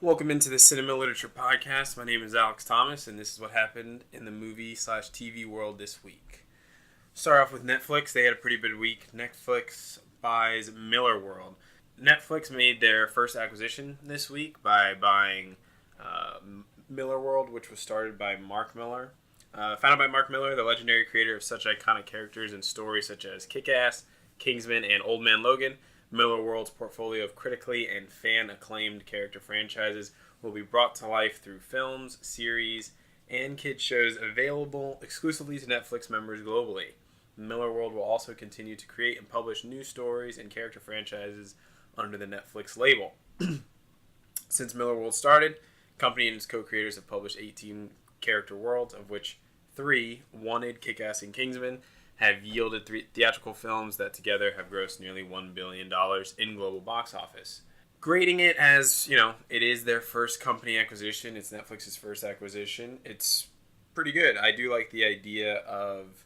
Welcome into the Cinema Literature Podcast. My name is Alex Thomas, and this is what happened in the movie/TV world this week. Start off with Netflix. They had a pretty good week. Netflix buys MillarWorld. Netflix made their first acquisition this week by buying MillarWorld, which was started by Mark Millar. Founded by Mark Millar, the legendary creator of such iconic characters and stories such as Kick-Ass, Kingsman, and Old Man Logan, MillarWorld's portfolio of critically and fan-acclaimed character franchises will be brought to life through films, series, and kids shows available exclusively to Netflix members globally. MillarWorld will also continue to create and publish new stories and character franchises under the Netflix label. Since MillarWorld started, the company and its co-creators have published 18 character worlds, of which 3, Wanted, Kick-Ass, and Kingsman, have yielded 3 theatrical films that together have grossed nearly $1 billion in global box office. Grading it as, it is their first company acquisition. It's Netflix's first acquisition. It's pretty good. I do like the idea of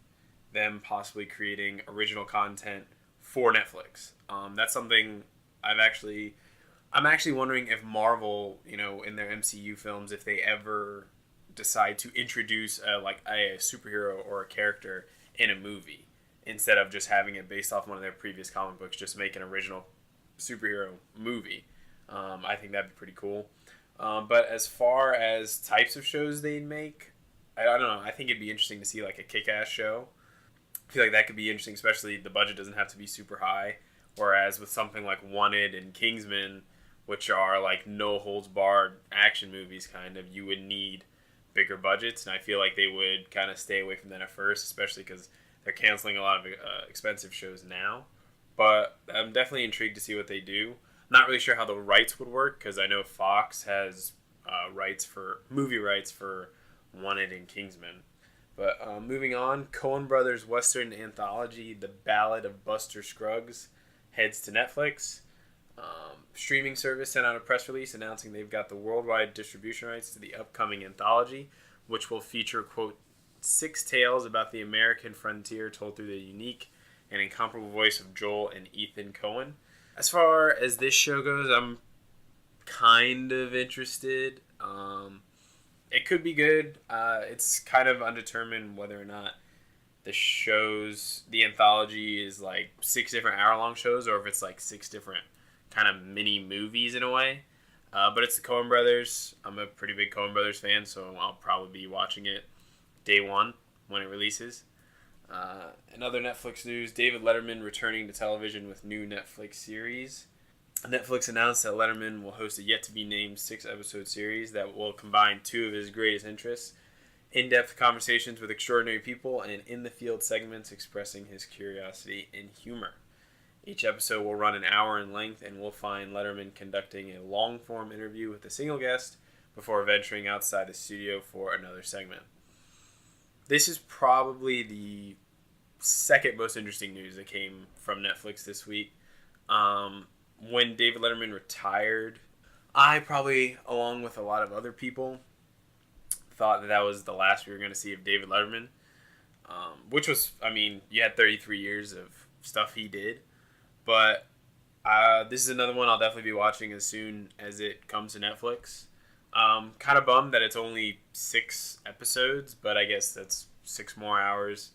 them possibly creating original content for Netflix. That's something I'm actually wondering if Marvel, in their MCU films, if they ever decide to introduce a superhero or a character in a movie instead of just having it based off one of their previous comic books, just make an original superhero movie. I think that'd be pretty cool. But as far as types of shows they'd make, I don't know. I think it'd be interesting to see like a Kick-Ass show. I feel like that could be interesting, especially the budget doesn't have to be super high. Whereas with something like Wanted and Kingsman, which are like no holds barred action movies kind of, you would need bigger budgets, and I feel like they would kind of stay away from that at first, especially because they're canceling a lot of expensive shows now. But I'm definitely intrigued to see what they do. Not really sure how the rights would work, because I know Fox has movie rights for Wanted and Kingsman. But moving on, Coen Brothers' Western anthology, The Ballad of Buster Scruggs, heads to Netflix. Streaming service sent out a press release announcing they've got the worldwide distribution rights to the upcoming anthology, which will feature, quote, 6 tales about the American frontier told through the unique and incomparable voice of Joel and Ethan Coen. As far as this show goes, I'm kind of interested. It could be good. It's kind of undetermined whether or not the anthology is like 6 different hour-long shows or if it's like 6 different kind of mini movies in a way. But it's the Coen Brothers. I'm a pretty big Coen Brothers fan, so I'll probably be watching it day one when it releases. In other Netflix news, David Letterman returning to television with new Netflix series. Netflix announced that Letterman will host a yet-to-be-named 6-episode series that will combine 2 of his greatest interests: in-depth conversations with extraordinary people and in-the-field segments expressing his curiosity and humor. Each episode will run an hour in length, and we'll find Letterman conducting a long-form interview with a single guest before venturing outside the studio for another segment. This is probably the second most interesting news that came from Netflix this week. When David Letterman retired, I probably, along with a lot of other people, thought that was the last we were going to see of David Letterman, which was, you had 33 years of stuff he did. But this is another one I'll definitely be watching as soon as it comes to Netflix. Kind of bummed that it's only 6 episodes, but I guess that's 6 more hours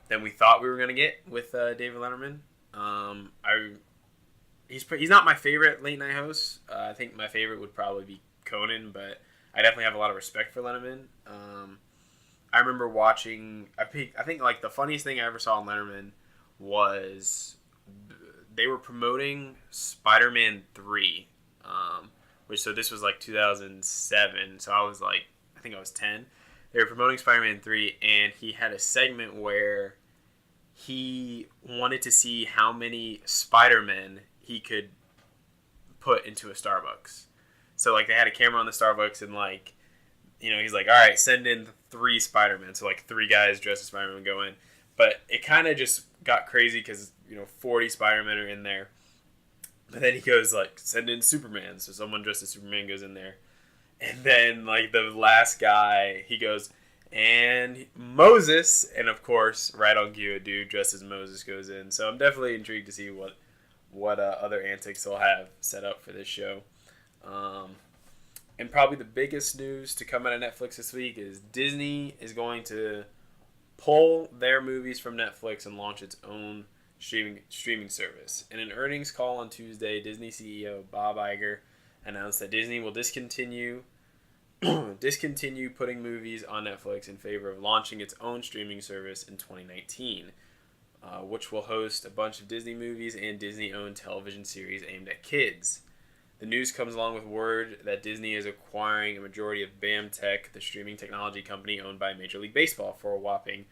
than we thought we were going to get with David Letterman. He's not my favorite late night host. I think my favorite would probably be Conan, but I definitely have a lot of respect for Letterman. I remember watching, I think like the funniest thing I ever saw on Letterman was they were promoting Spider-Man 3, so this was like 2007, so I think I was 10. They were promoting Spider-Man 3, and he had a segment where he wanted to see how many Spider-Men he could put into a Starbucks. So, they had a camera on the Starbucks, and, he's like, all right, send in 3 Spider-Men. So, 3 guys dressed as Spider-Man go in. But it kind of just got crazy because, 40 Spider-Men are in there. But then he goes, send in Superman. So someone dressed as Superman goes in there. And then, the last guy, he goes, and Moses. And, of course, right on cue, a dude dressed as Moses goes in. So I'm definitely intrigued to see what other antics they'll have set up for this show. And probably the biggest news to come out of Netflix this week is Disney is going to pull their movies from Netflix and launch its own streaming service. In an earnings call on Tuesday, Disney CEO Bob Iger announced that Disney will discontinue putting movies on Netflix in favor of launching its own streaming service in 2019, which will host a bunch of Disney movies and Disney-owned television series aimed at kids. The news comes along with word that Disney is acquiring a majority of BAMTech, the streaming technology company owned by Major League Baseball, for a whopping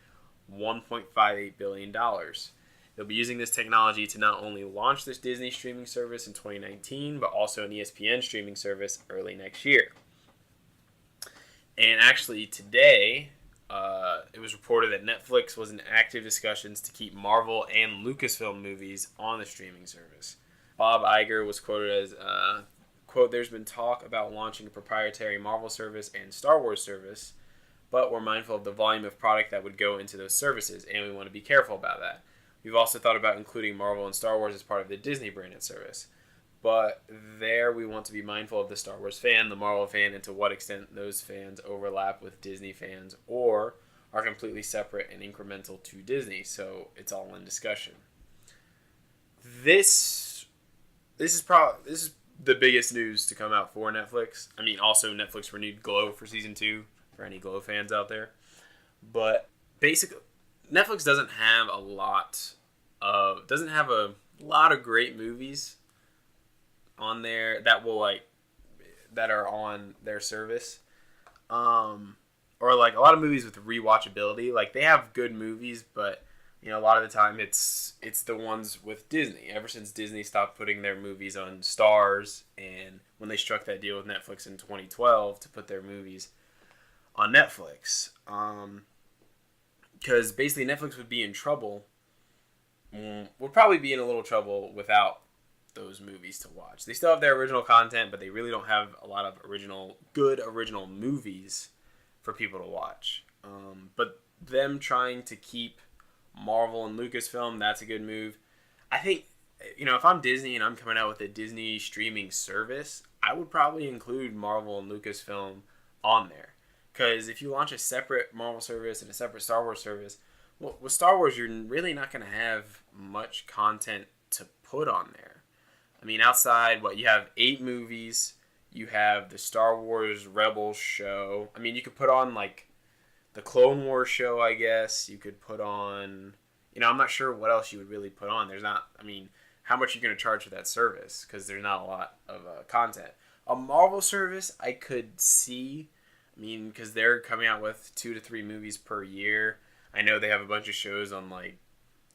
$1.58 billion. They'll be using this technology to not only launch this Disney streaming service in 2019, but also an ESPN streaming service early next year. And actually today, it was reported that Netflix was in active discussions to keep Marvel and Lucasfilm movies on the streaming service. Bob Iger was quoted as, quote, "There's been talk about launching a proprietary Marvel service and Star Wars service, but we're mindful of the volume of product that would go into those services, and we want to be careful about that. We've also thought about including Marvel and Star Wars as part of the Disney branded service. But there we want to be mindful of the Star Wars fan, the Marvel fan, and to what extent those fans overlap with Disney fans or are completely separate and incremental to Disney. So it's all in discussion." This is the biggest news to come out for Netflix. I mean, also Netflix renewed Glow for season 2 for any Glow fans out there. But basically, Netflix doesn't have a lot of great movies on there that are on their service. Or like a lot of movies with rewatchability. Like they have good movies, but you know, a lot of the time it's the ones with Disney. Ever since Disney stopped putting their movies on Stars, and when they struck that deal with Netflix in 2012 to put their movies on Netflix, because basically Netflix would be in trouble. Would probably be in a little trouble without those movies to watch. They still have their original content, but they really don't have a lot of good original movies for people to watch. But them trying to keep Marvel and Lucasfilm, that's a good move. I think, you know, if I'm Disney and I'm coming out with a Disney streaming service, I would probably include Marvel and Lucasfilm on there. Because if you launch a separate Marvel service and a separate Star Wars service, well, with Star Wars, you're really not going to have much content to put on there. I mean, outside, you have 8 movies. You have the Star Wars Rebels show. I mean, you could put on, like, the Clone Wars show, I guess. You could put on, you know, I'm not sure what else you would really put on. How much are you going to charge for that service? Because there's not a lot of content. A Marvel service, I could see. I mean, because they're coming out with 2 to 3 movies per year. I know they have a bunch of shows on, like,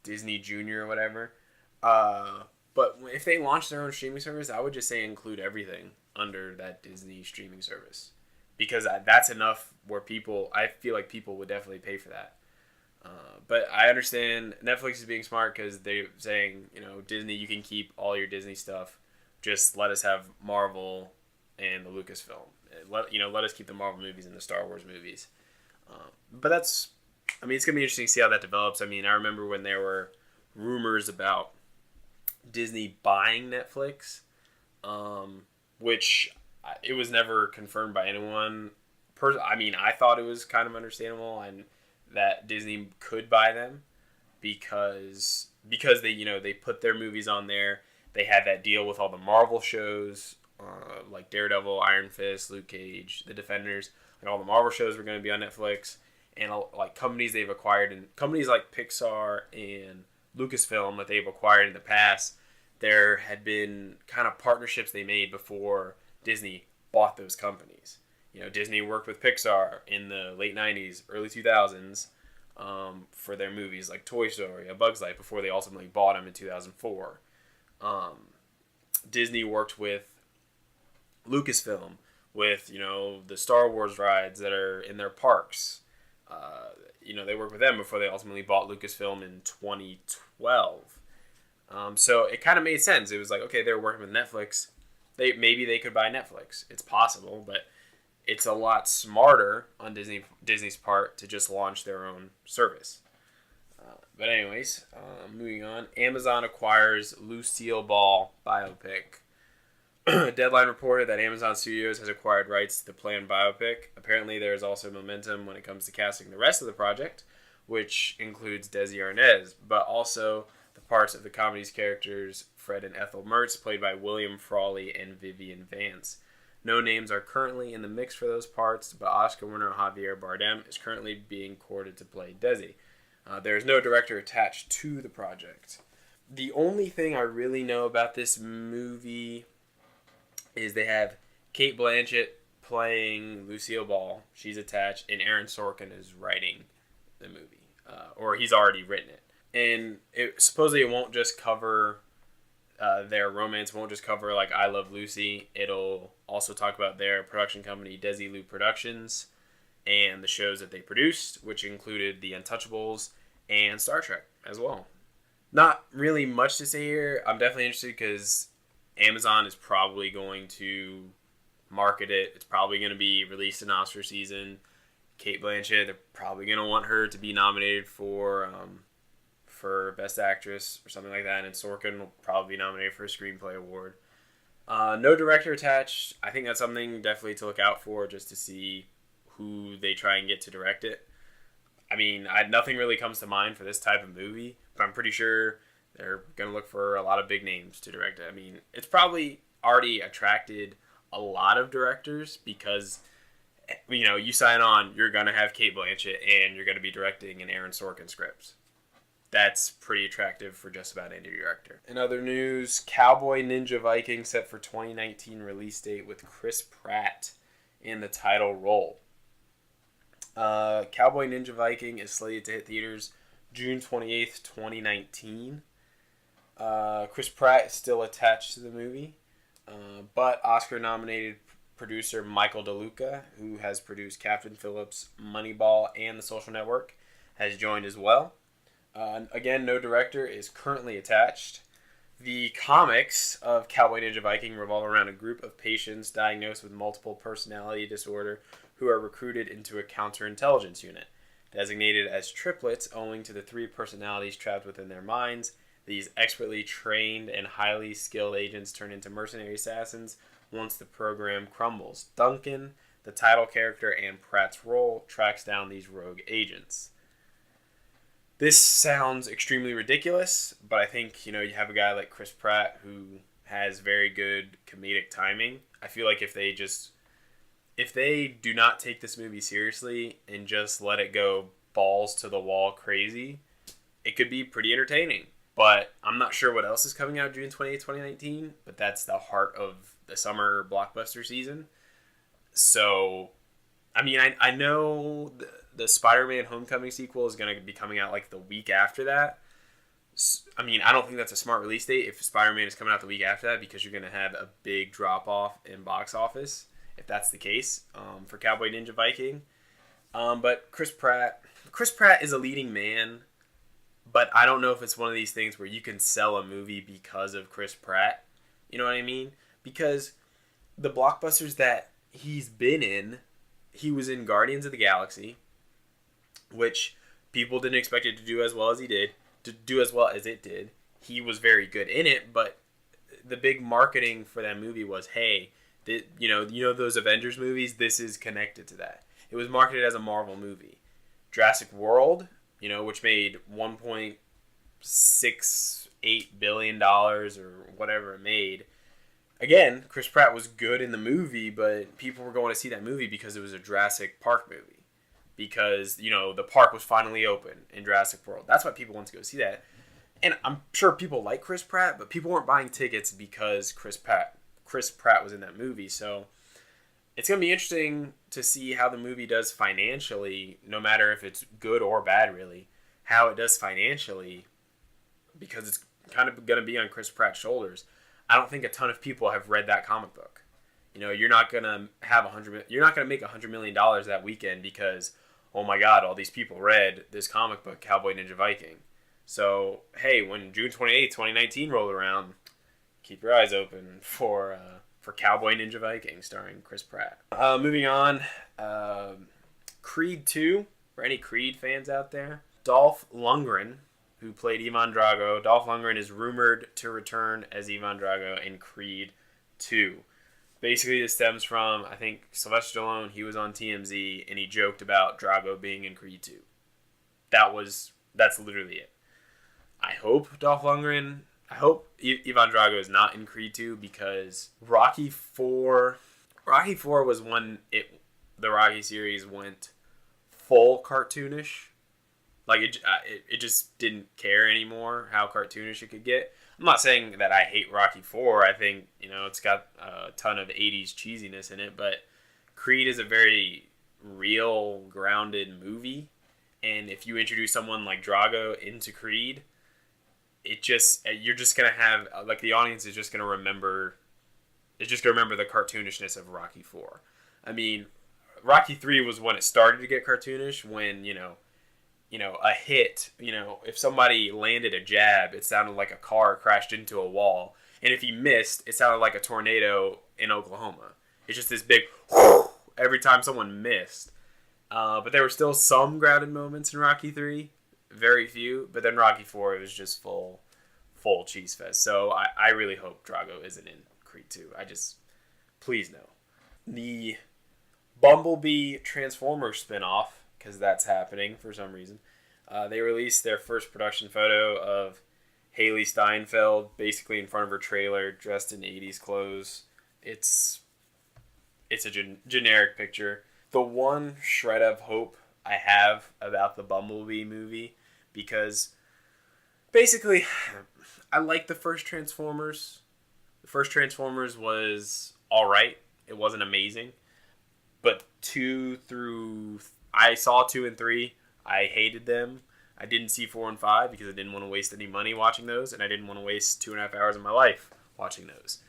Disney Junior or whatever. But if they launch their own streaming service, I would just say include everything under that Disney streaming service. Because that's enough where I feel like people would definitely pay for that. But I understand Netflix is being smart because they're saying, you know, Disney, you can keep all your Disney stuff. Just let us have Marvel and the Lucasfilm. Let us keep the Marvel movies and the Star Wars movies. But it's going to be interesting to see how that develops. I mean, I remember when there were rumors about Disney buying Netflix, which it was never confirmed by anyone. I thought it was kind of understandable and that Disney could buy them because they put their movies on there. They had that deal with all the Marvel shows, like Daredevil, Iron Fist, Luke Cage, The Defenders. Like all the Marvel shows were going to be on Netflix, and like companies they've acquired, and companies like Pixar and Lucasfilm that they've acquired in the past. There had been kind of partnerships they made before Disney bought those companies. You know, Disney worked with Pixar in the late 90s, early 2000s for their movies like Toy Story, A Bug's Life, before they ultimately bought them in 2004. Disney worked with Lucasfilm with, you know, the Star Wars rides that are in their parks. They worked with them before they ultimately bought Lucasfilm in 2012. So it kind of made sense. It was like, okay, they're working with Netflix. Maybe they could buy Netflix. It's possible, but it's a lot smarter on Disney's part to just launch their own service. But anyways, moving on. Amazon acquires Lucille Ball biopic. Deadline reported that Amazon Studios has acquired rights to the planned biopic. Apparently, there is also momentum when it comes to casting the rest of the project, which includes Desi Arnaz, but also the parts of the comedy's characters Fred and Ethel Mertz, played by William Frawley and Vivian Vance. No names are currently in the mix for those parts, but Oscar winner Javier Bardem is currently being courted to play Desi. There is no director attached to the project. The only thing I really know about this movie is they have Cate Blanchett playing Lucille Ball. She's attached, and Aaron Sorkin is writing the movie, or he's already written it. And supposedly it won't just cover their romance, won't just cover like I Love Lucy. It'll also talk about their production company, Desilu Productions, and the shows that they produced, which included The Untouchables and Star Trek as well. Not really much to say here. I'm definitely interested because Amazon is probably going to market it. It's probably going to be released in Oscar season. Cate Blanchett, they're probably going to want her to be nominated for Best Actress or something like that. And Sorkin will probably be nominated for a Screenplay Award. No director attached. I think that's something definitely to look out for, just to see who they try and get to direct it. I mean, nothing really comes to mind for this type of movie, but I'm pretty sure they're going to look for a lot of big names to direct it. I mean, it's probably already attracted a lot of directors because, you know, you sign on, you're going to have Cate Blanchett and you're going to be directing an Aaron Sorkin script. That's pretty attractive for just about any director. In other news, Cowboy Ninja Viking set for 2019 release date with Chris Pratt in the title role. Cowboy Ninja Viking is slated to hit theaters June 28th, 2019. Chris Pratt is still attached to the movie, but Oscar-nominated producer Michael DeLuca, who has produced Captain Phillips, Moneyball, and The Social Network, has joined as well. Again, no director is currently attached. The comics of Cowboy Ninja Viking revolve around a group of patients diagnosed with multiple personality disorder who are recruited into a counterintelligence unit. Designated as triplets owing to the three personalities trapped within their minds, these expertly trained and highly skilled agents turn into mercenary assassins once the program crumbles. Duncan, the title character and Pratt's role, tracks down these rogue agents. This sounds extremely ridiculous, but I think, you know, you have a guy like Chris Pratt who has very good comedic timing. I feel like if they do not take this movie seriously and just let it go balls to the wall crazy, it could be pretty entertaining. But I'm not sure what else is coming out June 28th, 2019, but that's the heart of the summer blockbuster season. So, I mean, I know the Spider-Man Homecoming sequel is going to be coming out like the week after that. I mean, I don't think that's a smart release date if Spider-Man is coming out the week after that, because you're going to have a big drop-off in box office, if that's the case, for Cowboy Ninja Viking. But Chris Pratt is a leading man, but I don't know if it's one of these things where you can sell a movie because of Chris Pratt. You know what I mean? Because the blockbusters that he's been in, he was in Guardians of the Galaxy, which people didn't expect it to do as well as it did. He was very good in it, but the big marketing for that movie was, hey, you know those Avengers movies? This is connected to that. It was marketed as a Marvel movie. Jurassic World, you know, which made $1.68 billion or whatever it made. Again, Chris Pratt was good in the movie, but people were going to see that movie because it was a Jurassic Park movie. Because, you know, the park was finally open in Jurassic World. That's why people went to go see that. And I'm sure people like Chris Pratt, but people weren't buying tickets because Chris Pratt was in that movie. So it's going to be interesting to see how the movie does financially, no matter if it's good or bad, really. How it does financially, because it's kind of going to be on Chris Pratt's shoulders. I don't think a ton of people have read that comic book. You know, you're not going to make $100 million that weekend because, oh my God, all these people read this comic book, Cowboy Ninja Viking. So, hey, when June 28th, 2019 rolled around, keep your eyes open for Cowboy Ninja Viking starring Chris Pratt. Moving on, Creed 2, for any Creed fans out there. Dolph Lundgren, who played Ivan Drago. Dolph Lundgren is rumored to return as Ivan Drago in Creed 2. Basically, this stems from, I think, Sylvester Stallone. He was on TMZ, and he joked about Drago being in Creed 2. That's literally it. I hope Dolph Lundgren... I hope Ivan Drago is not in Creed 2, because Rocky 4 was when the Rocky series went full cartoonish. Like, it just didn't care anymore how cartoonish it could get. I'm not saying that I hate Rocky 4. I think, it's got a ton of 80s cheesiness in it, but Creed is a very real, grounded movie. And if you introduce someone like Drago into Creed, you're just going to have, like, the audience is just going to remember, the cartoonishness of Rocky 4. I mean, Rocky 3 was when it started to get cartoonish, when, a hit, if somebody landed a jab, it sounded like a car crashed into a wall. And if he missed, it sounded like a tornado in Oklahoma. It's just this big whoosh every time someone missed. But there were still some grounded moments in Rocky 3. Very few. But then Rocky 4, it was just full cheese fest. So I really hope Drago isn't in Creed 2. Please no. The Bumblebee Transformers spinoff, because that's happening for some reason. They released their first production photo of Hailee Steinfeld, basically in front of her trailer, dressed in 80s clothes. It's a generic picture. The one shred of hope I have about the Bumblebee movie, because basically, I like the first Transformers. The first Transformers was alright. It wasn't amazing. But I saw 2 and 3. I hated them. I didn't see 4 and 5 because I didn't want to waste any money watching those, and I didn't want to waste 2.5 hours of my life watching those.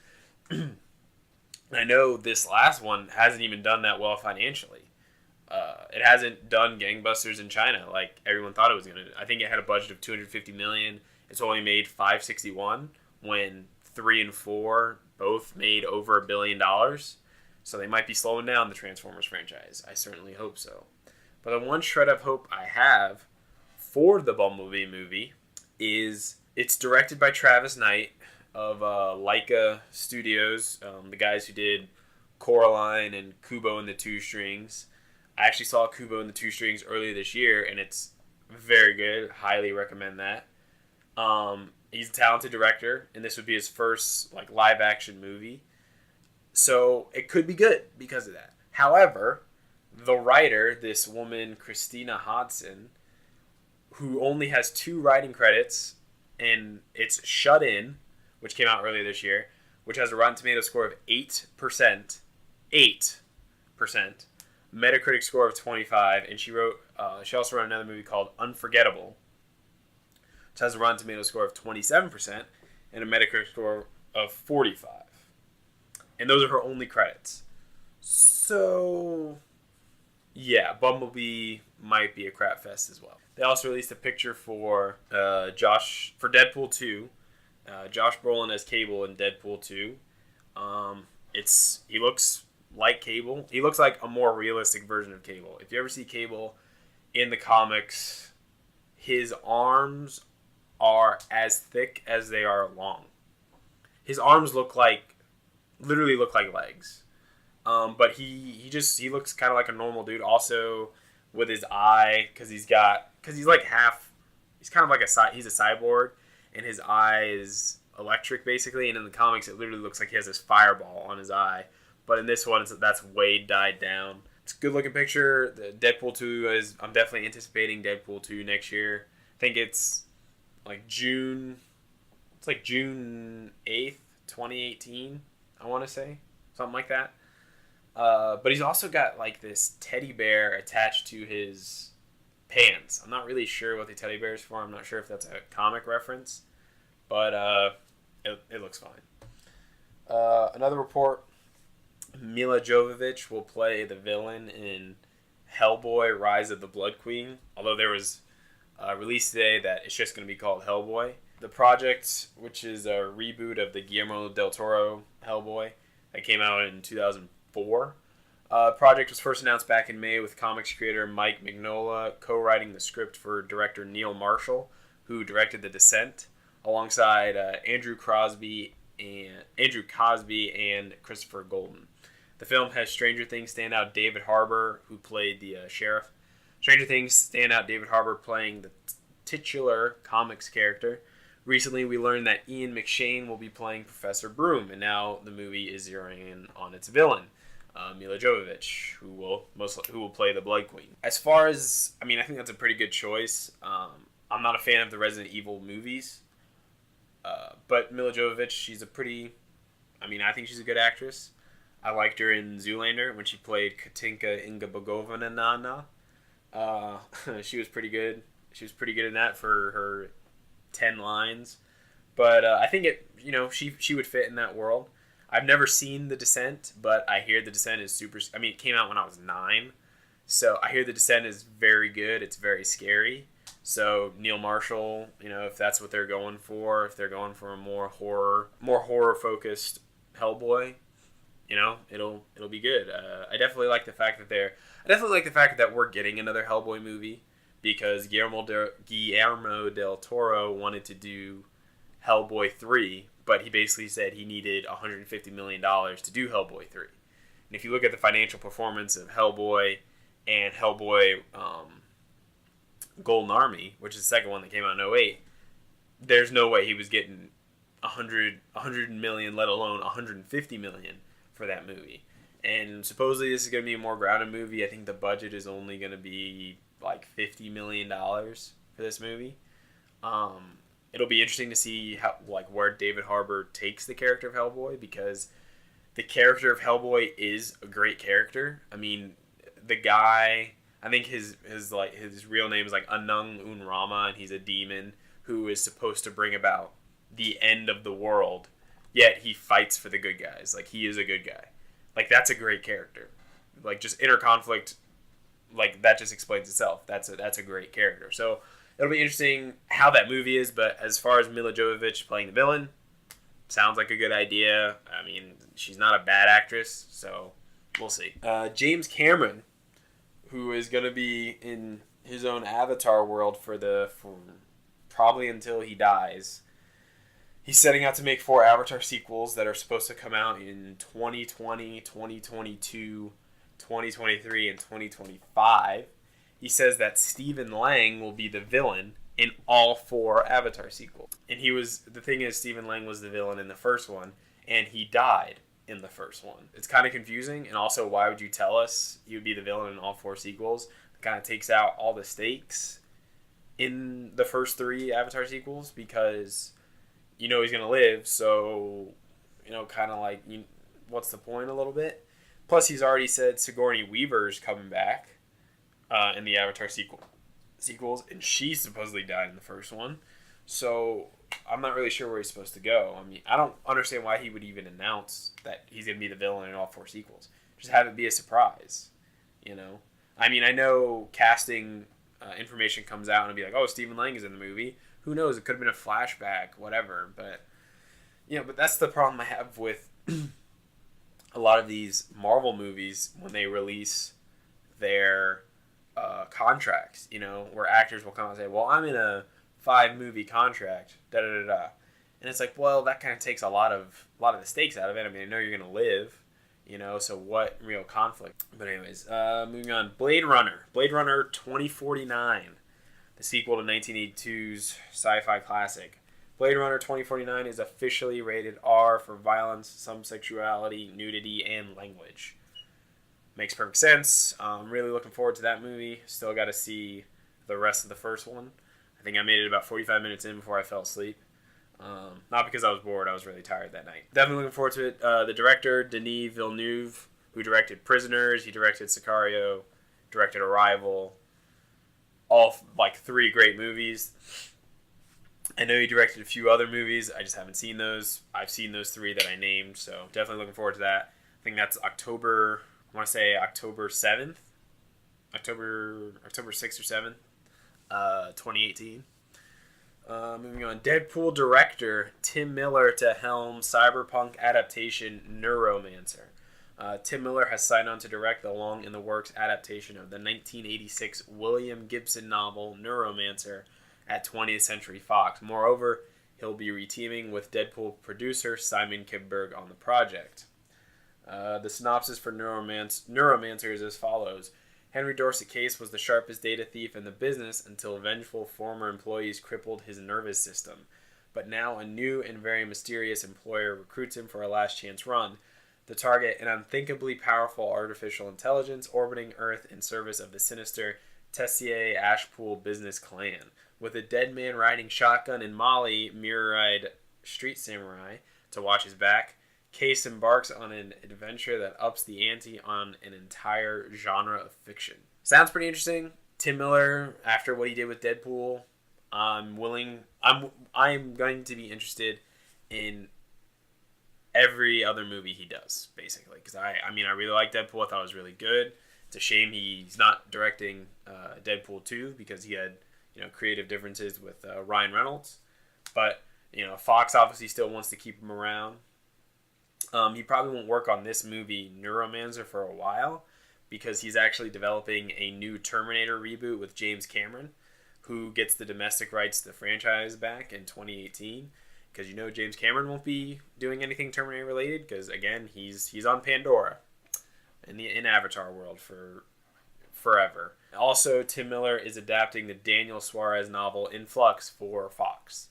I know this last one hasn't even done that well financially. It hasn't done gangbusters in China like everyone thought it was going to. I think it had a budget of $250 million. It's only made $561 when 3 and 4 both made over $1 billion. So they might be slowing down the Transformers franchise. I certainly hope so. But the one shred of hope I have for the Bumblebee movie is it's directed by Travis Knight of Laika Studios, the guys who did Coraline and Kubo and the Two Strings. I actually saw Kubo and the Two Strings earlier this year, and it's very good. Highly recommend that. He's a talented director, and this would be his first live action movie. So it could be good because of that. However, the writer, this woman, Christina Hodson, who only has 2 writing credits, and it's Shut In, which came out earlier this year, which has a Rotten Tomatoes score of 8%. 8%. Metacritic score of 25, and she also wrote another movie called Unforgettable, which has a Rotten Tomatoes score of 27% and a Metacritic score of 45. And those are her only credits. So, yeah, Bumblebee might be a crap fest as well. They also released a picture for Deadpool 2. Josh Brolin as Cable in Deadpool 2. He looks like Cable. He looks like a more realistic version of Cable. If you ever see Cable in the comics, his arms are as thick as they are long. His arms literally look like legs. But he looks kind of like a normal dude. Also, with his eye, because he's kind of like he's a cyborg, and his eye is electric basically. And in the comics, it literally looks like he has this fireball on his eye. But in this one, that's way died down. It's a good looking picture. The Deadpool 2 I'm definitely anticipating Deadpool 2 next year. I think it's June 8th, 2018. I want to say something like that. But he's also got this teddy bear attached to his pants. I'm not really sure what the teddy bear is for. I'm not sure if that's a comic reference, but it looks fine. Another report: Milla Jovovich will play the villain in Hellboy: Rise of the Blood Queen. Although there was a release today that it's just going to be called Hellboy. The project, which is a reboot of the Guillermo del Toro Hellboy that came out in 2004. Project was first announced back in May with comics creator Mike Mignola co-writing the script for director Neil Marshall, who directed The Descent, alongside Andrew Crosby Cosby, and Christopher Golden. The film has Stranger Things standout David Harbour, who played the sheriff. Stranger Things standout David Harbour playing the titular comics character. Recently, we learned that Ian McShane will be playing Professor Broom, and now the movie is zeroing in on its villain, Milla Jovovich, who will play the Blood Queen. As far as, I think that's a pretty good choice. I'm not a fan of the Resident Evil movies, but Milla Jovovich, she's I think she's a good actress. I liked her in Zoolander when she played Katinka Ingeborgovna. She was pretty good. She was pretty good in that for her 10 lines. But I think she would fit in that world. I've never seen The Descent, but I hear The Descent is super... it came out when I was 9. So I hear The Descent is very good. It's very scary. So Neil Marshall, if that's what they're going for, if they're going for a more horror-focused Hellboy, it'll be good. I definitely like the fact that we're getting another Hellboy movie, because Guillermo del Toro wanted to do Hellboy 3, but he basically said he needed $150 million to do Hellboy 3. And if you look at the financial performance of Hellboy and Hellboy Golden Army, which is the second one that came out in 2008, there's no way he was getting 100 million, let alone 150 million for that movie. And supposedly this is going to be a more grounded movie. I think the budget is only going to be like $50 million for this movie. It'll be interesting to see where David Harbour takes the character of Hellboy, because the character of Hellboy is a great character. The guy, I think his real name is Anung Unrama, and he's a demon who is supposed to bring about the end of the world, yet he fights for the good guys. He is a good guy. That's a great character. Just inner conflict, that just explains itself. That's a great character. So it'll be interesting how that movie is, but as far as Milla Jovovich playing the villain, sounds like a good idea. She's not a bad actress, so we'll see. James Cameron, who is going to be in his own Avatar world for probably until he dies. He's setting out to make 4 Avatar sequels that are supposed to come out in 2020, 2022, 2023, and 2025. He says that Stephen Lang will be the villain in all 4 Avatar sequels. And the thing is, Stephen Lang was the villain in the first one, and he died in the first one. It's kind of confusing, and also, why would you tell us he would be the villain in all 4 sequels? It kind of takes out all the stakes in the first 3 Avatar sequels, because he's going to live, so, what's the point a little bit? Plus, he's already said Sigourney Weaver's coming back in the Avatar sequels, and she supposedly died in the first one, so I'm not really sure where he's supposed to go. I don't understand why he would even announce that he's going to be the villain in all 4 sequels. Just have it be a surprise, I know casting information comes out and it'll be like, oh, Stephen Lang is in the movie. Who knows? It could have been a flashback, whatever. But, but that's the problem I have with a lot of these Marvel movies when they release their contracts, where actors will come out and say, well, I'm in a 5-movie contract, da-da-da-da. And it's like, well, that kind of takes a lot of the stakes out of it. I know you're going to live, so what real conflict? But anyways, moving on. Blade Runner 2049. The sequel to 1982's sci-fi classic. Blade Runner 2049 is officially rated R for violence, some sexuality, nudity, and language. Makes perfect sense. I'm really looking forward to that movie. Still got to see the rest of the first one. I think I made it about 45 minutes in before I fell asleep. Not because I was bored. I was really tired that night. Definitely looking forward to it. The director, Denis Villeneuve, who directed Prisoners. He directed Sicario, directed Arrival. All 3 great movies. I know he directed a few other movies. I just haven't seen those. I've seen those 3 that I named, so definitely looking forward to that. I think that's October 7th. October 6th or 7th, 2018. Moving on. Deadpool director Tim Miller to helm cyberpunk adaptation Neuromancer. Tim Miller has signed on to direct the long-in-the-works adaptation of the 1986 William Gibson novel Neuromancer at 20th Century Fox. Moreover, He'll be reteaming with Deadpool producer Simon Kinberg on the project. The synopsis for Neuromancer is as follows. Henry Dorset Case was the sharpest data thief in the business until vengeful former employees crippled his nervous system. But now a new and very mysterious employer recruits him for a last chance run. The target, an unthinkably powerful artificial intelligence orbiting Earth in service of the sinister Tessier Ashpool business clan. With a dead man riding shotgun and Molly, mirror-eyed street samurai, to watch his back, Case embarks on an adventure that ups the ante on an entire genre of fiction. Sounds pretty interesting. Tim Miller, after what he did with Deadpool, I'm going to be interested in every other movie he does, basically. Because I really like Deadpool. I thought it was really good. It's a shame he's not directing Deadpool 2 because he had creative differences with Ryan Reynolds. But Fox obviously still wants to keep him around. He probably won't work on this movie, Neuromancer, for a while because he's actually developing a new Terminator reboot with James Cameron, who gets the domestic rights to the franchise back in 2018. Because James Cameron won't be doing anything Terminator related because, again, he's on Pandora in Avatar world for forever. Also, Tim Miller is adapting the Daniel Suarez novel In Flux for Fox.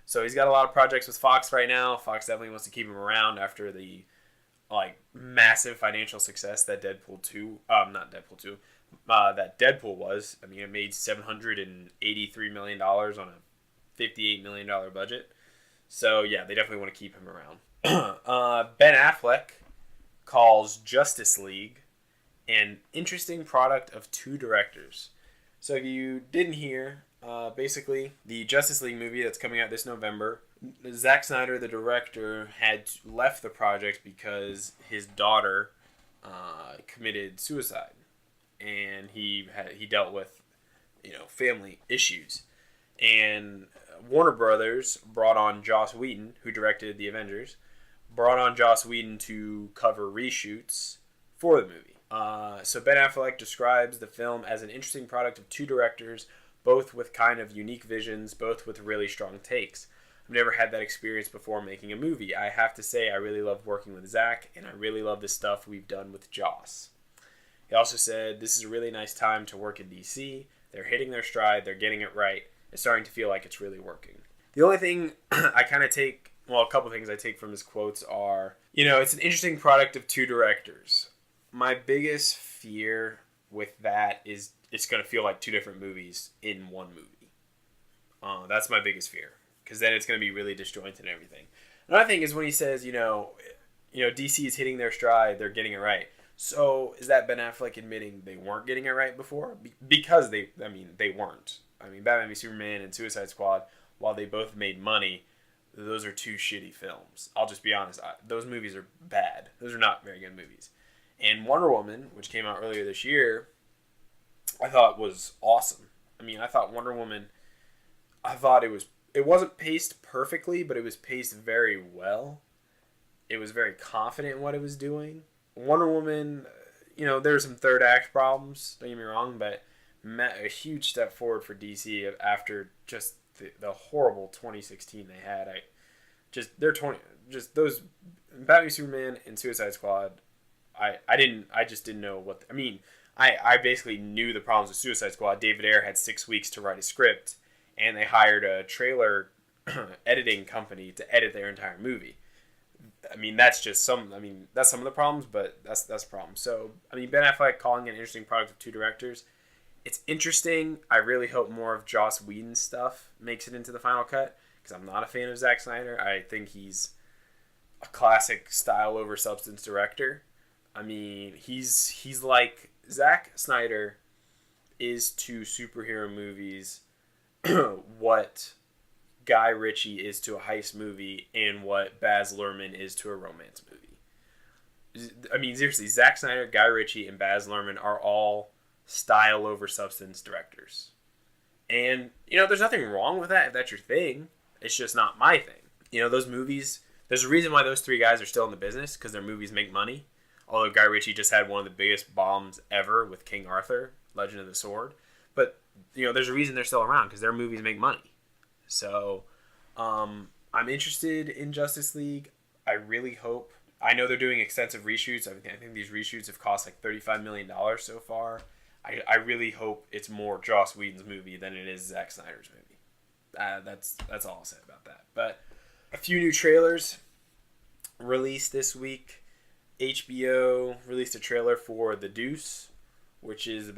So he's got a lot of projects with Fox right now. Fox definitely wants to keep him around after the massive financial success that Deadpool 2, that Deadpool was. I mean, it made $783 million on a $58 million budget. So yeah, they definitely want to keep him around. Ben Affleck calls Justice League an interesting product of two directors. So if you didn't hear, basically, the Justice League movie that's coming out this November, Zack Snyder, the director, had left the project because his daughter committed suicide, and he dealt with family issues, and Warner Brothers brought on Joss Whedon, who directed the Avengers, brought on Joss Whedon to cover reshoots for the movie. So Ben Affleck describes the film as an interesting product of two directors, both with kind of unique visions, both with really strong takes. I've never had that experience before making a movie. I have to say I really love working with Zach, and I really love the stuff we've done with Joss. He also said, this is a really nice time to work in DC. They're hitting their stride. They're getting it right. It's starting to feel like it's really working. The only thing I kind of take, a couple things I take from his quotes are, it's an interesting product of two directors. My biggest fear with that is it's going to feel like two different movies in one movie. That's my biggest fear. Because then it's going to be really disjointed and everything. Another thing is when he says, DC is hitting their stride, they're getting it right. So is that Ben Affleck admitting they weren't getting it right before? Because they weren't. Batman v Superman and Suicide Squad, while they both made money, those are two shitty films. I'll just be honest. Those movies are bad. Those are not very good movies. And Wonder Woman, which came out earlier this year, I thought was awesome. I thought Wonder Woman, it wasn't paced perfectly, but it was paced very well. It was very confident in what it was doing. Wonder Woman, there were some third act problems, don't get me wrong, but a huge step forward for DC after just the horrible 2016 they had. Those Batman v Superman and Suicide Squad, I just didn't know what I basically knew the problems with Suicide Squad. David Ayer had 6 weeks to write a script, and they hired a trailer editing company to edit their entire movie. That's some of the problems, but that's the problem. So, Ben Affleck calling it an interesting product of two directors. It's interesting. I really hope more of Joss Whedon's stuff makes it into the final cut, because I'm not a fan of Zack Snyder. I think he's a classic style over substance director. He's like Zack Snyder is to superhero movies what Guy Ritchie is to a heist movie and what Baz Luhrmann is to a romance movie. Seriously, Zack Snyder, Guy Ritchie, and Baz Luhrmann are all style over substance directors. And, there's nothing wrong with that if that's your thing. It's just not my thing. Those movies, there's a reason why those three guys are still in the business, because their movies make money. Although Guy Ritchie just had one of the biggest bombs ever with King Arthur, Legend of the Sword. But, there's a reason they're still around, because their movies make money. So, I'm interested in Justice League. I really hope. I know they're doing extensive reshoots. I think these reshoots have cost like $35 million so far. I really hope it's more Joss Whedon's movie than it is Zack Snyder's movie. That's all I'll say about that. But a few new trailers released this week. HBO released a trailer for The Deuce, which is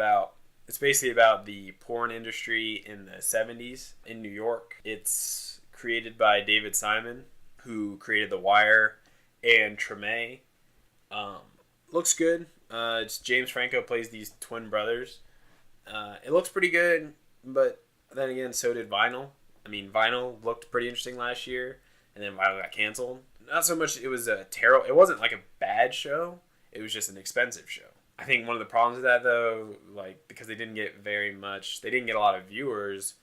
it's basically about the porn industry in the 70s in New York. It's created by David Simon, who created The Wire and Treme. Looks good. It's James Franco plays these twin brothers. It looks pretty good, but then again, so did Vinyl. I mean, Vinyl looked pretty interesting last year, and then Vinyl got canceled. Not so much. It was a terrible. It wasn't like a bad show. It was just an expensive show. I think one of the problems with that, though, like because they didn't get a lot of viewers.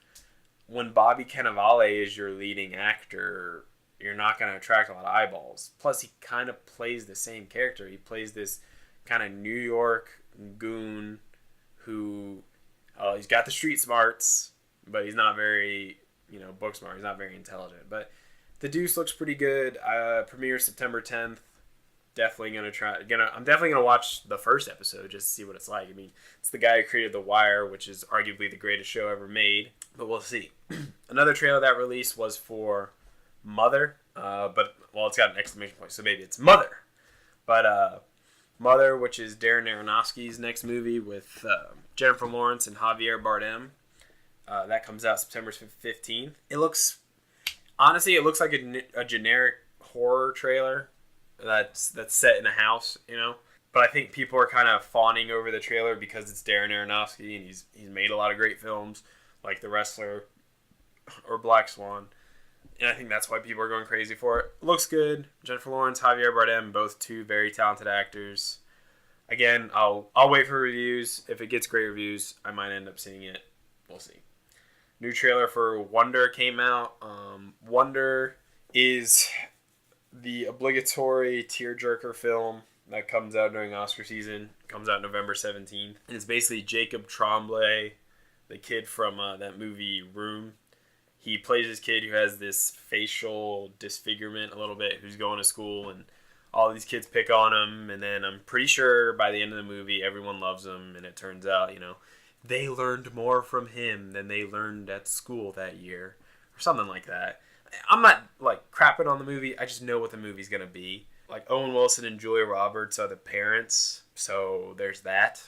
When Bobby Cannavale is your leading actor, you're not going to attract a lot of eyeballs. Plus, he kind of plays the same character. He plays this kind of New York goon who he's got the street smarts, but he's not very book smart. He's not very intelligent. But The Deuce looks pretty good. Premieres September 10th. I'm definitely gonna watch the first episode just to see what it's like. I mean, it's the guy who created The Wire, which is arguably the greatest show ever made. But we'll see. Another trailer that released was for Mother. It's got an exclamation point, so maybe it's Mother. But Mother, which is Darren Aronofsky's next movie with Jennifer Lawrence and Javier Bardem. That comes out September 15th. It looks like a generic horror trailer that's set in a house, But I think people are kind of fawning over the trailer because it's Darren Aronofsky and he's made a lot of great films like The Wrestler or Black Swan. And I think that's why people are going crazy for it. Looks good. Jennifer Lawrence, Javier Bardem, both two very talented actors. Again, I'll wait for reviews. If it gets great reviews, I might end up seeing it. We'll see. New trailer for Wonder came out. Wonder is the obligatory tearjerker film that comes out during Oscar season. Comes out November 17th. And it's basically Jacob Tremblay, the kid from that movie Room. He plays this kid who has this facial disfigurement a little bit, who's going to school, and all these kids pick on him, and then I'm pretty sure by the end of the movie, everyone loves him, and it turns out, they learned more from him than they learned at school that year, or something like that. I'm not, crapping on the movie. I just know what the movie's going to be. Owen Wilson and Julia Roberts are the parents, so there's that,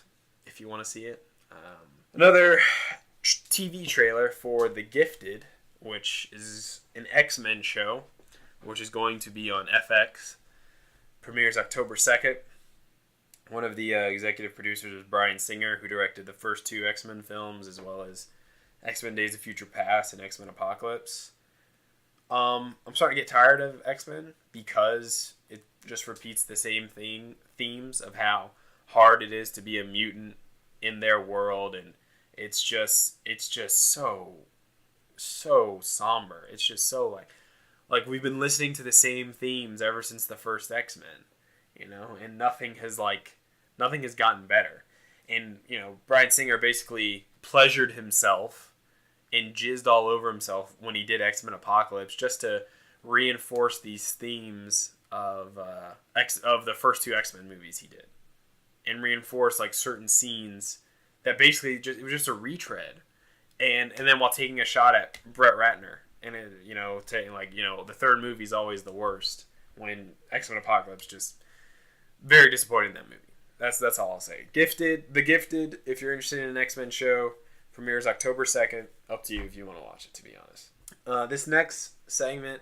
if you want to see it. Another TV trailer for The Gifted, which is an X-Men show, which is going to be on FX. Premieres October 2nd. One of the executive producers is Bryan Singer, who directed the first two X-Men films, as well as X-Men Days of Future Past and X-Men Apocalypse. I'm starting to get tired of X-Men because it just repeats the same themes of how hard it is to be a mutant in their world, and it's just so somber. It's just so like we've been listening to the same themes ever since the first X-Men, and nothing has gotten better. And Bryan Singer basically pleasured himself and jizzed all over himself when he did X-Men Apocalypse, just to reinforce these themes of the first two X-Men movies he did, and reinforce certain scenes that basically it was just a retread. And then while taking a shot at Brett Ratner, and the third movie is always the worst. When X-Men Apocalypse, just very disappointing in that movie. That's all I'll say. The Gifted. If you're interested in an X-Men show, premieres October 2nd. Up to you if you want to watch it. To be honest, this next segment,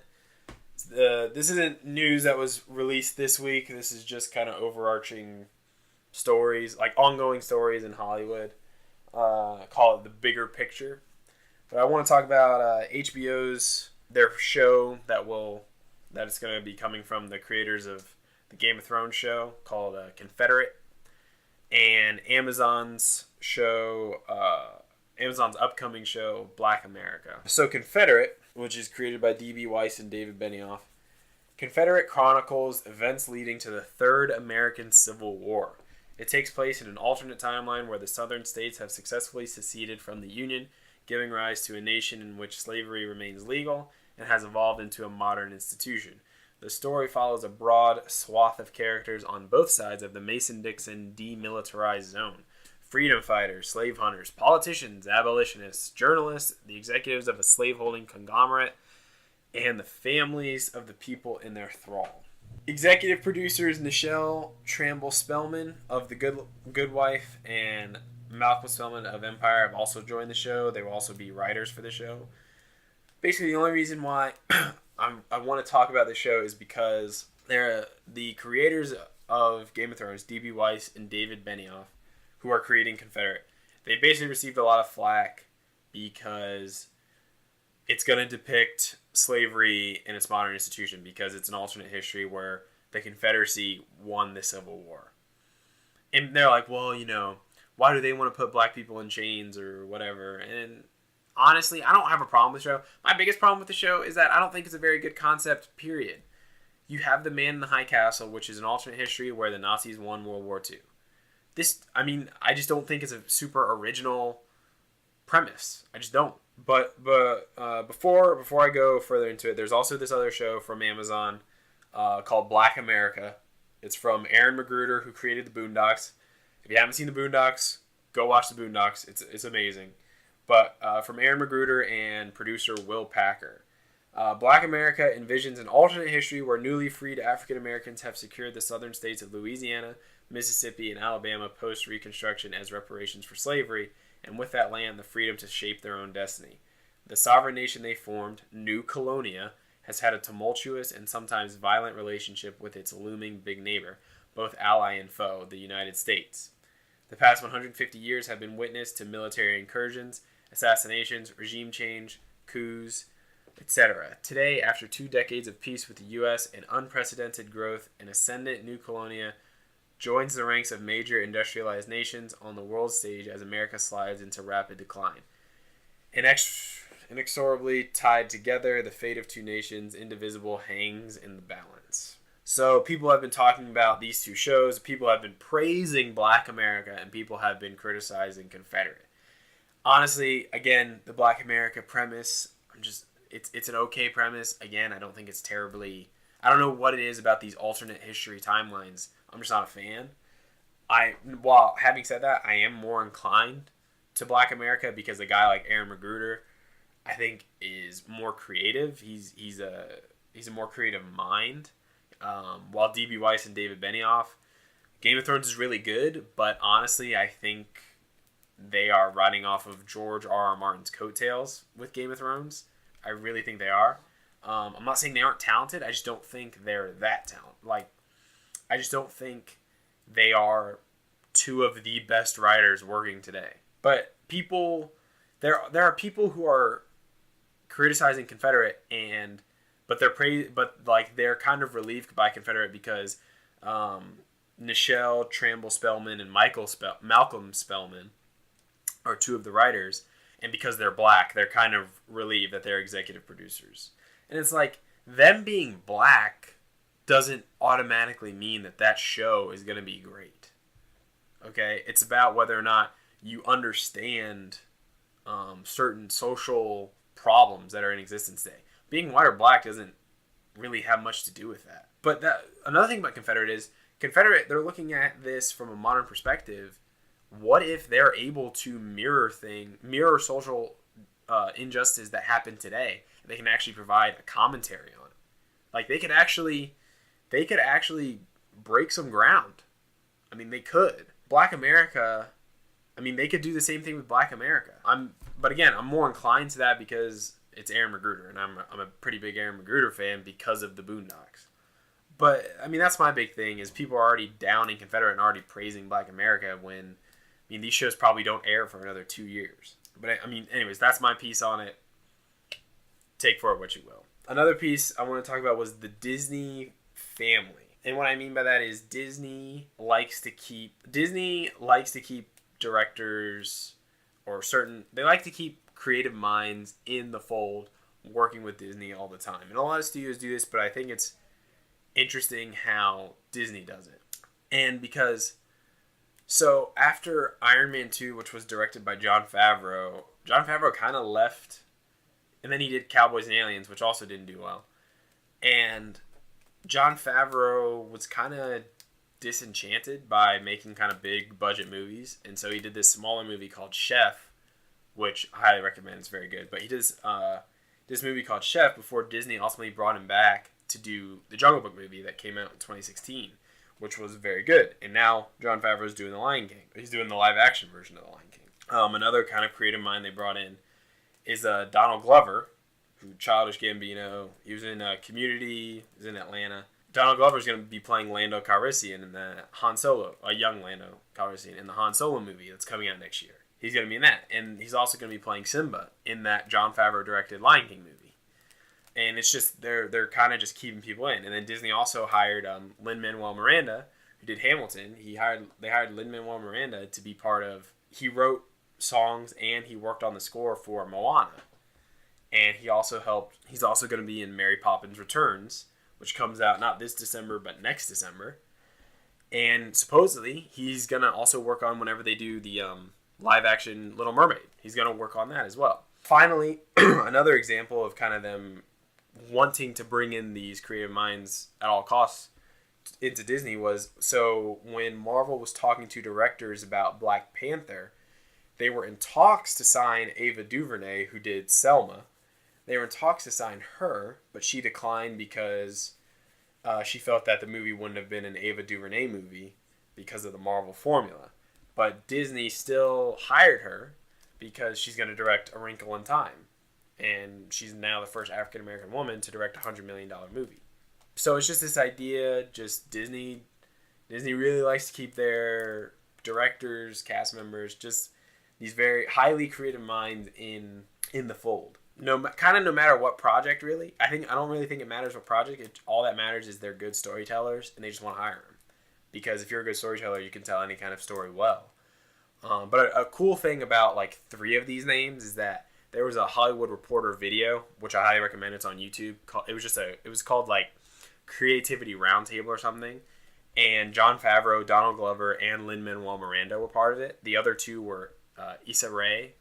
this isn't news that was released this week. This is just kind of overarching stories, ongoing stories in Hollywood. Call it the bigger picture. But I want to talk about HBO's their show that is going to be coming from the creators of the Game of Thrones show called Confederate, and Amazon's upcoming show Black America. So Confederate, which is created by D.B. Weiss and David Benioff, Confederate chronicles events leading to the Third American Civil War. It takes place in an alternate timeline where the southern states have successfully seceded from the Union, giving rise to a nation in which slavery remains legal and has evolved into a modern institution. The story follows a broad swath of characters on both sides of the Mason-Dixon demilitarized zone. Freedom fighters, slave hunters, politicians, abolitionists, journalists, the executives of a slaveholding conglomerate, and the families of the people in their thrall. Executive producers Nichelle Tramble-Spellman of The Good Wife and Malcolm Spellman of Empire have also joined the show. They will also be writers for the show. Basically, the only reason why I want to talk about this show is because they're the creators of Game of Thrones, D.B. Weiss and David Benioff, who are creating Confederate. They basically received a lot of flack because it's going to depict slavery in its modern institution, because it's an alternate history where the Confederacy won the Civil War. And they're like, well, why do they want to put black people in chains or whatever? And honestly, I don't have a problem with the show. My biggest problem with the show is that I don't think it's a very good concept, period. You have The Man in the High Castle, which is an alternate history where the Nazis won World War II. I just don't think it's a super original premise. I just don't. But before I go further into it, there's also this other show from Amazon called Black America. It's from Aaron McGruder, who created The Boondocks. If you haven't seen The Boondocks, go watch The Boondocks. It's amazing. But from Aaron McGruder and producer Will Packer. Black America envisions an alternate history where newly freed African Americans have secured the southern states of Louisiana, Mississippi, and Alabama post-Reconstruction as reparations for slavery, and with that land, the freedom to shape their own destiny. The sovereign nation they formed, New Colonia, has had a tumultuous and sometimes violent relationship with its looming big neighbor, both ally and foe, the United States. The past 150 years have been witness to military incursions, assassinations, regime change, coups, etc. Today, after 2 decades of peace with the U.S. and unprecedented growth, an ascendant New Colonia joins the ranks of major industrialized nations on the world stage as America slides into rapid decline. Inexorably tied together, the fate of two nations, indivisible, hangs in the balance. So people have been talking about these two shows. People have been praising Black America, and people have been criticizing Confederate. Honestly, again, the Black America premise, it's an okay premise. Again, I don't think it's terribly... I don't know what it is about these alternate history timelines. I'm just not a fan. While having said that, I am more inclined to Black America because a guy like Aaron McGruder, I think, is more creative. He's a more creative mind. While D.B. Weiss and David Benioff, Game of Thrones is really good, but honestly, I think they are riding off of George R.R. Martin's coattails with Game of Thrones. I really think they are. I'm not saying they aren't talented. I just don't think they're that talented. I just don't think they are two of the best writers working today. But there are people who are criticizing Confederate, but they're kind of relieved by Confederate because Nichelle Tramble-Spellman and Malcolm Spellman are two of the writers, and because they're black, they're kind of relieved that they're executive producers. And it's like, them being black doesn't automatically mean that show is going to be great. Okay? It's about whether or not you understand certain social problems that are in existence today. Being white or black doesn't really have much to do with that. But another thing about Confederate, they're looking at this from a modern perspective. What if they're able to mirror social injustice that happen today? They can actually provide a commentary on it. They could actually break some ground. I mean, they could. Black America, they could do the same thing with Black America. But again, I'm more inclined to that because it's Aaron McGruder, and I'm a pretty big Aaron McGruder fan because of the Boondocks. But that's my big thing is people are already downing Confederate and already praising Black America when these shows probably don't air for another 2 years. But anyways, that's my piece on it. Take for it what you will. Another piece I want to talk about was the Disney family. And what I mean by that is Disney likes to keep directors they like to keep creative minds in the fold working with Disney all the time. And a lot of studios do this, but I think it's interesting how Disney does it. And so after Iron Man 2, which was directed by Jon Favreau kind of left, And then he did Cowboys and Aliens, which also didn't do well. And Jon Favreau was kind of disenchanted by making kind of big budget movies. And so he did this smaller movie called Chef, which I highly recommend. It's very good. But he did this movie called Chef before Disney ultimately brought him back to do the Jungle Book movie that came out in 2016, which was very good. And now Jon Favreau's doing The Lion King. He's doing the live-action version of The Lion King. Another kind of creative mind they brought in is Donald Glover, who Childish Gambino. He was in Community. He was in Atlanta. Donald Glover is going to be playing Lando Calrissian in the Han Solo, a young Lando Calrissian in the Han Solo movie that's coming out next year. He's going to be in that, and he's also going to be playing Simba in that Jon Favreau directed Lion King movie. And it's just they're kind of just keeping people in. And then Disney also hired Lin-Manuel Miranda, who did Hamilton. They hired Lin-Manuel Miranda to be part of. He wrote songs and he worked on the score for Moana. And he's also going to be in Mary Poppins Returns, which comes out not this December but next December. And supposedly he's going to also work on whenever they do the live action Little Mermaid. He's going to work on that as well. Finally, another example of kind of them wanting to bring in these creative minds at all costs into Disney was, so when Marvel was talking to directors about Black Panther, they were in talks to sign Ava DuVernay, who did Selma. They were in talks to sign her, but she declined because she felt that the movie wouldn't have been an Ava DuVernay movie because of the Marvel formula. But Disney still hired her because she's going to direct A Wrinkle in Time. And she's now the first African-American woman to direct a $100 million movie. So it's just this idea, just Disney really likes to keep their directors, cast members, just these very highly creative minds in the fold. No matter what project, really. I don't really think it matters what project. All that matters is they're good storytellers, and they just want to hire them. Because if you're a good storyteller, you can tell any kind of story well. But a cool thing about like 3 of these names is that there was a Hollywood Reporter video, which I highly recommend. It's on YouTube. It was called like Creativity Roundtable or something. And Jon Favreau, Donald Glover, and Lin-Manuel Miranda were part of it. The other 2 were Issa Rae,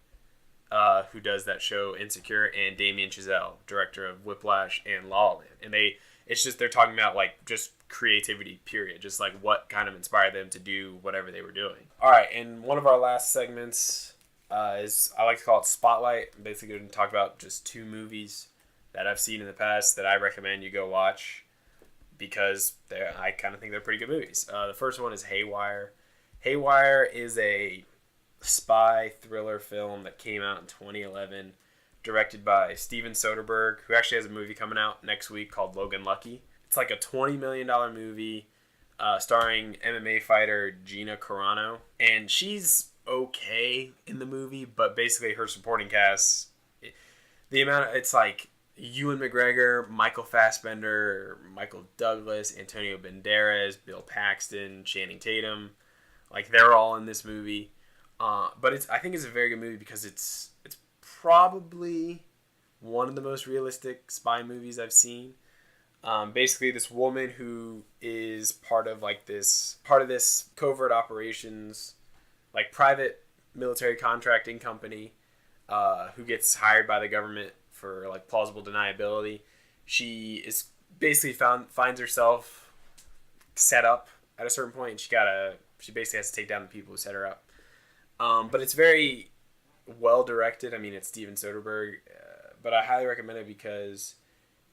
who does that show Insecure, and Damien Chazelle, director of Whiplash and La La Land. And they're talking about like just creativity, period. Just like what kind of inspired them to do whatever they were doing. All right, and one of our last segments is, I like to call it Spotlight. I'm basically going to talk about just 2 movies that I've seen in the past that I recommend you go watch because I kind of think they're pretty good movies. The first one is Haywire. Haywire is a spy thriller film that came out in 2011, directed by Steven Soderbergh, who actually has a movie coming out next week called Logan Lucky. It's like a $20 million movie starring MMA fighter Gina Carano, and she's okay in the movie, but basically her supporting cast, it's like Ewan McGregor, Michael Fassbender, Michael Douglas, Antonio Banderas, Bill Paxton, Channing Tatum, like they're all in this movie. But I think it's a very good movie because it's probably one of the most realistic spy movies I've seen. Basically, this woman who is part of this covert operations, like private military contracting company, who gets hired by the government for like plausible deniability. She is basically finds herself set up at a certain point, and she basically has to take down the people who set her up. But it's very well directed. I mean, it's Steven Soderbergh, but I highly recommend it because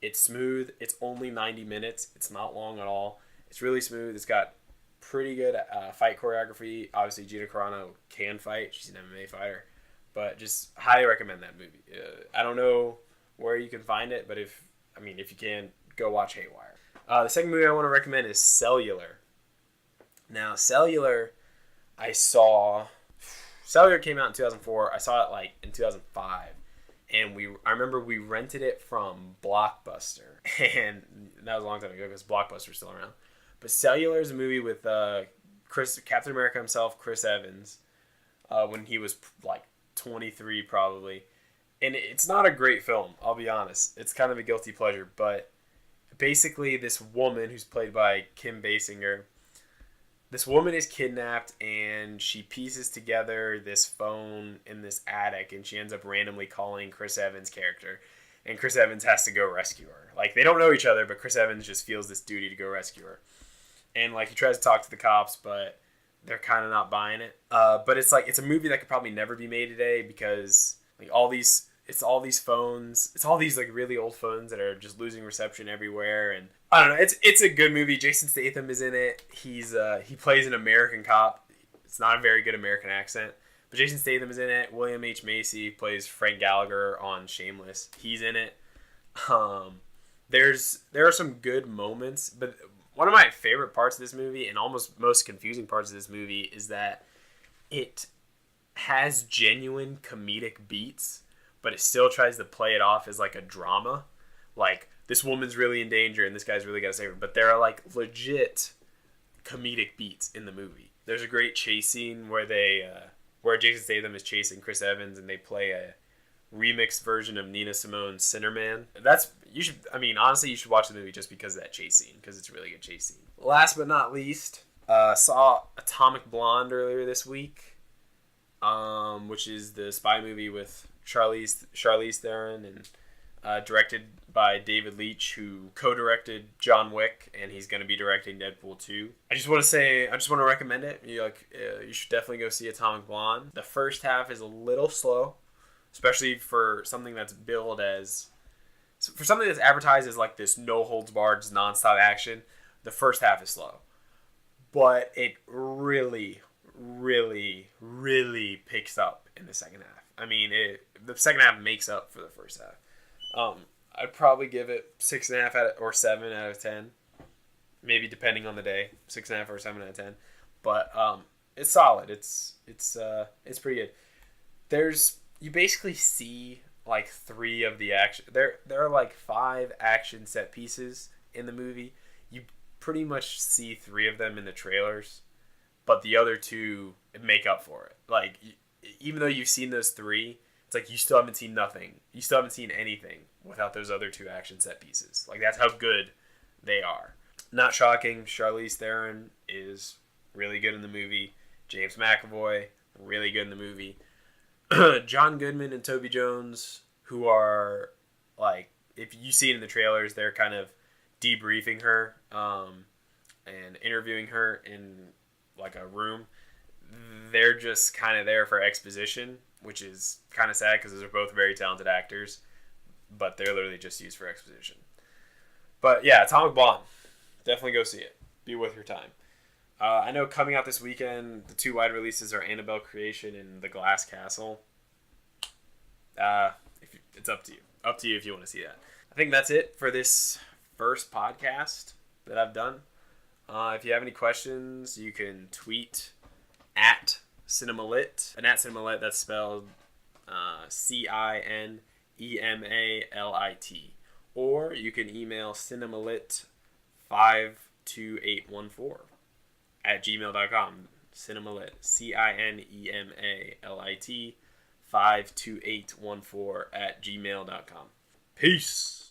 it's smooth. It's only 90 minutes. It's not long at all. It's really smooth. It's got pretty good fight choreography. Obviously, Gina Carano can fight. She's an MMA fighter. But just highly recommend that movie. I don't know where you can find it, but if you can, go watch Haywire. The second movie I want to recommend is Cellular. Now, Cellular came out in 2004. I saw it like in 2005. And I remember we rented it from Blockbuster. And that was a long time ago because Blockbuster's still around. But Cellular is a movie with Captain America himself, Chris Evans, when he was like 23 probably. And it's not a great film, I'll be honest. It's kind of a guilty pleasure. But basically this woman who's played by Kim Basinger, this woman is kidnapped and she pieces together this phone in this attic and she ends up randomly calling Chris Evans' character. and Chris Evans has to go rescue her. Like, they don't know each other, but Chris Evans just feels this duty to go rescue her. And, like, he tries to talk to the cops, but they're kind of not buying it. But it's like, it's a movie that could probably never be made today because, like, all these phones, it's all these, like, really old phones that are just losing reception everywhere. And I don't know, it's a good movie. Jason Statham is in it. He plays an American cop. It's not a very good American accent. But Jason Statham is in it. William H. Macy plays Frank Gallagher on Shameless. He's in it. There are some good moments, but one of my favorite parts of this movie, and almost most confusing parts of this movie, is that it has genuine comedic beats, but it still tries to play it off as like a drama. Like, this woman's really in danger and this guy's really got to save her. But there are like legit comedic beats in the movie. There's a great chase scene where where Jason Statham is chasing Chris Evans and they play a remixed version of Nina Simone's Sinner Man. Honestly, you should watch the movie just because of that chase scene, because it's a really good chase scene. Last but not least, saw Atomic Blonde earlier this week, which is the spy movie with Charlize Theron and directed by David Leitch, who co-directed John Wick, and he's going to be directing Deadpool 2. I just want to recommend it. You should definitely go see Atomic Blonde. The first half is a little slow, especially for something that's advertised as like this no holds barred, just nonstop action. The first half is slow, but it really, really, really picks up in the second half. I mean, the second half makes up for the first half. I'd probably give it 6.5 or 7 out of 10, maybe depending on the day. 6.5 or 7 out of 10, but it's solid. It's pretty good. You basically see like 3 of the action. There are like 5 action set pieces in the movie. You pretty much see 3 of them in the trailers, but the other 2 make up for it. Like, even though you've seen those 3, it's like you still haven't seen nothing. You still haven't seen anything without those other 2 action set pieces. Like, that's how good they are. Not shocking, Charlize Theron is really good in the movie. James McAvoy, really good in the movie. John Goodman and Toby Jones, who are, like, if you see it in the trailers, they're kind of debriefing her and interviewing her in, like, a room. They're just kind of there for exposition, which is kind of sad because those are both very talented actors, but they're literally just used for exposition. But yeah, Atomic Blonde, definitely go see it. Be worth your time. I know coming out this weekend, the 2 wide releases are Annabelle Creation and The Glass Castle. It's up to you. Up to you if you want to see that. I think that's it for this first podcast that I've done. If you have any questions, you can tweet at CinemaLit. And at CinemaLit, that's spelled CINEMALIT. Or you can email CinemaLit52814 at gmail.com. CinemaLit, CINEMALIT 52814 at gmail.com. Peace.